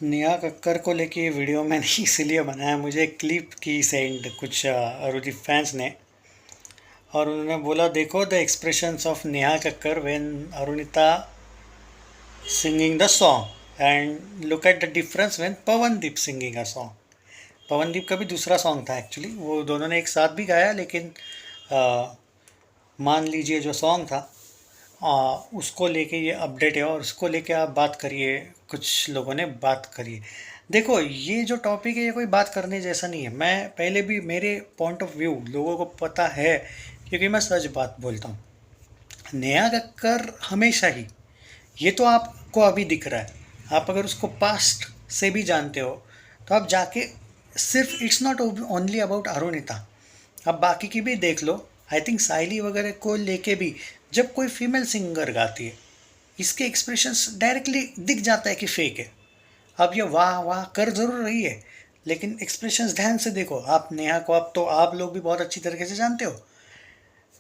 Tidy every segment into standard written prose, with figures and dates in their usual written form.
नेहा कक्कर को लेके ये वीडियो मैंने इसीलिए बनाया, मुझे एक क्लिप की सेंड कुछ अरुदीप फैंस ने। और उन्होंने बोला देखो the expressions of Neha Kakkar when Arunita singing the song and look at the difference when Pawandeep singing a song. Pawandeep का भी दूसरा सॉन्ग था एक्चुअली, वो दोनों ने एक साथ भी गाया, लेकिन आ, मान लीजिए जो सॉन्ग था उसको लेके ये अपडेट है और उसको लेके आप बात करिए, कुछ लोगों ने बात करी। देखो ये जो टॉपिक है ये कोई बात करने जैसा नहीं है। मैं पहले भी मेरे पॉइंट ऑफ व्यू लोगों को पता है, क्योंकि मैं सच बात बोलता हूँ। नेहा कक्कर हमेशा ही, ये तो आपको अभी दिख रहा है, आप अगर उसको पास्ट से भी जानते हो तो आप जाके, सिर्फ it's not only about Arunita, आप बाकी की भी देख लो। आई थिंक साइली वगैरह को लेके भी जब कोई फीमेल सिंगर गाती है, इसके एक्सप्रेशंस डायरेक्टली दिख जाता है कि फेक है। अब ये वाह वाह कर जरूर रही है, लेकिन एक्सप्रेशंस ध्यान से देखो आप। नेहा को अब तो आप लोग भी बहुत अच्छी तरीके से जानते हो,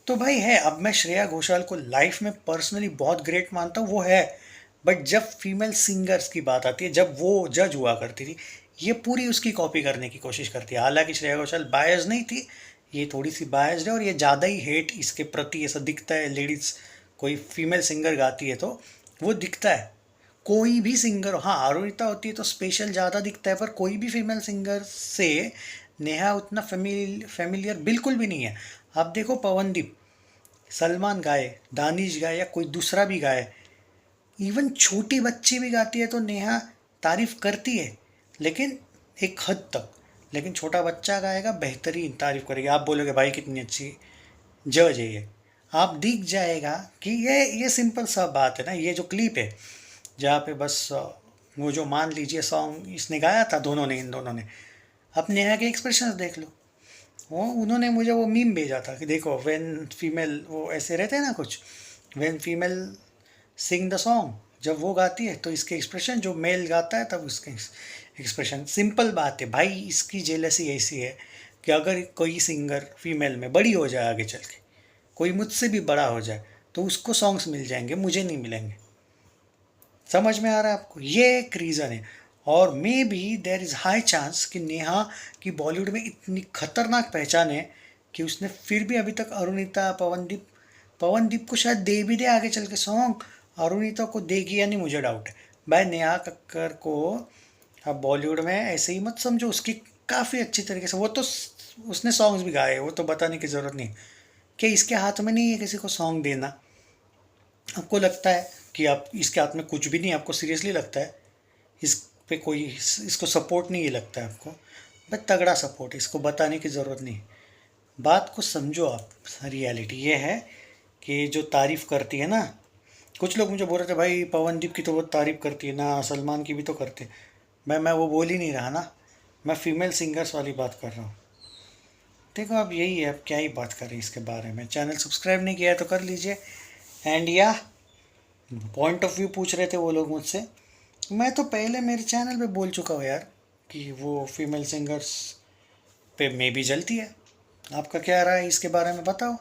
तो भाई है। अब मैं श्रेया घोषाल को लाइफ में पर्सनली बहुत ग्रेट मानता हूँ, वो है। बट जब फीमेल सिंगर्स की बात आती है, जब वो जज हुआ करती थी, ये पूरी उसकी कॉपी करने की कोशिश करती है। हालांकि श्रेया घोषाल बायस नहीं थी, ये थोड़ी सी बायस्ड है, और ये ज़्यादा ही हेट इसके प्रति ऐसा दिखता है। लेडीज़ कोई फीमेल सिंगर गाती है तो वो दिखता है। कोई भी सिंगर, हाँ अरुणिता होती है तो स्पेशल ज़्यादा दिखता है, पर कोई भी फीमेल सिंगर से नेहा उतना फेमिलियर बिल्कुल भी नहीं है। आप देखो पवनदीप, सलमान गाए, दानिश गाए, या कोई दूसरा भी गाए, इवन छोटी बच्ची भी गाती है तो नेहा तारीफ करती है, लेकिन एक हद तक। लेकिन छोटा बच्चा गाएगा बेहतरीन तारीफ करेगा, आप बोलोगे भाई कितनी अच्छी जज है ये। आप दिख जाएगा कि ये सिंपल सा बात है ना। ये जो क्लिप है जहाँ पे बस वो जो मान लीजिए सॉन्ग इसने गाया था, दोनों ने, इन दोनों ने, अब नेहा के एक्सप्रेशंस देख लो। वो उन्होंने मुझे वो मीम भेजा था कि देखो व्हेन फीमेल, वो ऐसे रहते हैं ना कुछ, when female sing the song, जब वो गाती है तो इसके एक्सप्रेशन, जो मेल गाता है तब उसके एक्सप्रेशन। सिंपल बात है भाई, इसकी जेलसी ऐसी है कि अगर कोई सिंगर फीमेल में बड़ी हो जाए, आगे चल के कोई मुझसे भी बड़ा हो जाए, तो उसको सॉन्ग्स मिल जाएंगे, मुझे नहीं मिलेंगे। समझ में आ रहा है आपको? ये एक रीज़न है। और may be there is high chance कि नेहा की बॉलीवुड में इतनी खतरनाक पहचान है कि उसने फिर भी अभी तक अरुणिता, पवनदीप को शायद दे भी दे आगे चल के सॉन्ग, अरुणिता को देगी या नहीं मुझे डाउट है। भाई नेहा कक्कर को आप बॉलीवुड में ऐसे ही मत समझो, उसकी काफ़ी अच्छी तरीके से, वो तो उसने सॉन्ग्स भी गाए, वो तो बताने की ज़रूरत नहीं कि इसके हाथ में नहीं है किसी को सॉन्ग देना। आपको लगता है कि आप, इसके हाथ में कुछ भी नहीं, आपको सीरियसली लगता है इस पे कोई इसको सपोर्ट नहीं लगता है आपको? बस तगड़ा सपोर्ट है, इसको बताने की ज़रूरत नहीं। बात को समझो आप। रियलिटी ये है कि जो तारीफ़ करती है ना, कुछ लोग मुझे बोल रहे थे भाई पवनदीप की तो बहुत तारीफ़ करती है ना, सलमान की भी तो करते हैं। मैं वो बोल ही नहीं रहा ना, मैं फीमेल सिंगर्स वाली बात कर रहा हूँ। देखो अब यही है, अब क्या ही बात करें इसके बारे में। चैनल सब्सक्राइब नहीं किया है तो कर लीजिए। एंड या पॉइंट ऑफ व्यू पूछ रहे थे वो लोग मुझसे, मैं तो पहले मेरे चैनल पे बोल चुका हूँ यार कि वो फीमेल सिंगर्स पे मे भी जलती है। आपका क्या राय है इसके बारे में बताओ।